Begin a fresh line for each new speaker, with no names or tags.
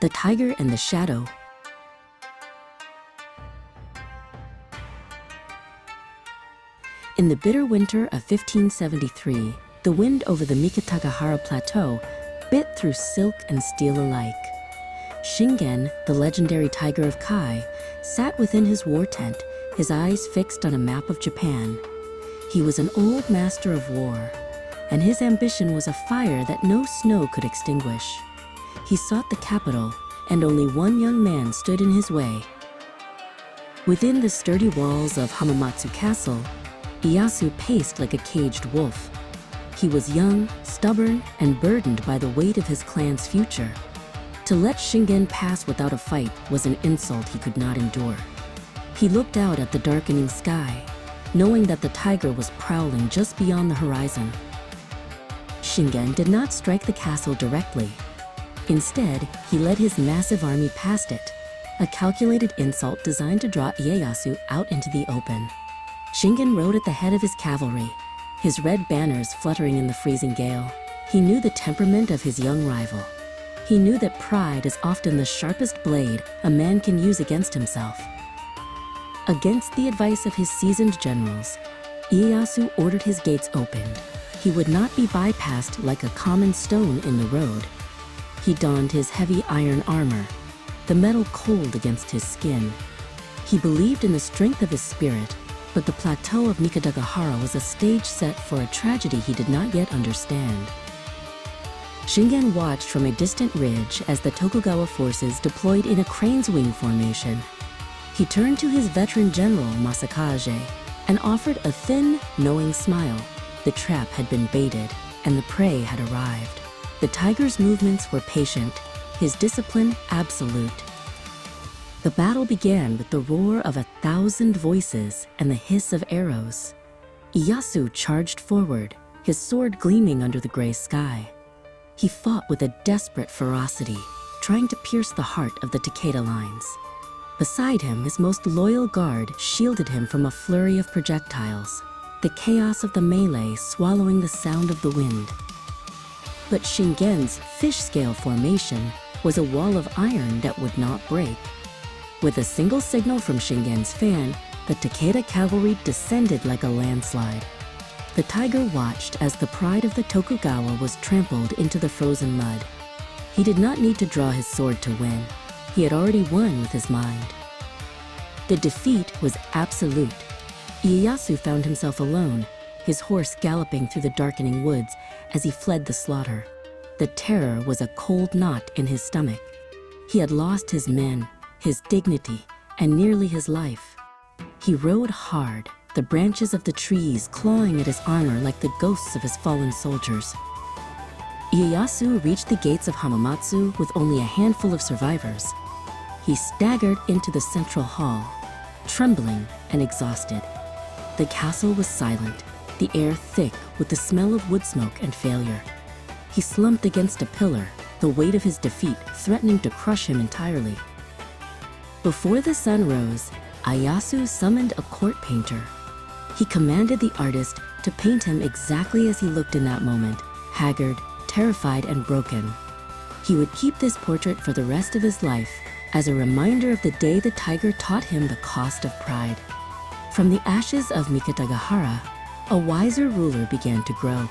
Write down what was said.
The Tiger and the Shadow. In the bitter winter of 1573, the wind over the Mikitagahara Plateau bit through silk and steel alike. Shingen, the legendary tiger of Kai, sat within his war tent, his eyes fixed on a map of Japan. He was an old master of war, and his ambition was a fire that no snow could extinguish. He sought the capital, and only one young man stood in his way. Within the sturdy walls of Hamamatsu Castle, Ieyasu paced like a caged wolf. He was young, stubborn, and burdened by the weight of his clan's future. To let Shingen pass without a fight was an insult he could not endure. He looked out at the darkening sky, knowing that the tiger was prowling just beyond the horizon. Shingen did not strike the castle directly. Instead, he led his massive army past it, a calculated insult designed to draw Ieyasu out into the open. Shingen rode at the head of his cavalry, his red banners fluttering in the freezing gale. He knew the temperament of his young rival. He knew that pride is often the sharpest blade a man can use against himself. Against the advice of his seasoned generals, Ieyasu ordered his gates opened. He would not be bypassed like a common stone in the road. He donned his heavy iron armor, the metal cold against his skin. He believed in the strength of his spirit, but the plateau of Mikitagahara was a stage set for a tragedy he did not yet understand. Shingen watched from a distant ridge as the Tokugawa forces deployed in a crane's wing formation. He turned to his veteran general Masakage and offered a thin, knowing smile. The trap had been baited, and the prey had arrived. The tiger's movements were patient, his discipline absolute. The battle began with the roar of 1,000 voices and the hiss of arrows. Ieyasu charged forward, his sword gleaming under the gray sky. He fought with a desperate ferocity, trying to pierce the heart of the Takeda lines. Beside him, his most loyal guard shielded him from a flurry of projectiles, the chaos of the melee swallowing the sound of the wind. But Shingen's fish-scale formation was a wall of iron that would not break. With a single signal from Shingen's fan, the Takeda cavalry descended like a landslide. The tiger watched as the pride of the Tokugawa was trampled into the frozen mud. He did not need to draw his sword to win. He had already won with his mind. The defeat was absolute. Ieyasu found himself alone, his horse galloping through the darkening woods as he fled the slaughter. The terror was a cold knot in his stomach. He had lost his men, his dignity, and nearly his life. He rode hard, the branches of the trees clawing at his armor like the ghosts of his fallen soldiers. Ieyasu reached the gates of Hamamatsu with only a handful of survivors. He staggered into the central hall, trembling and exhausted. The castle was silent, the air thick with the smell of wood smoke and failure. He slumped against a pillar, the weight of his defeat threatening to crush him entirely. Before the sun rose, Ieyasu summoned a court painter. He commanded the artist to paint him exactly as he looked in that moment, haggard, terrified, and broken. He would keep this portrait for the rest of his life as a reminder of the day the tiger taught him the cost of pride. From the ashes of Mikitagahara, a wiser ruler began to grow.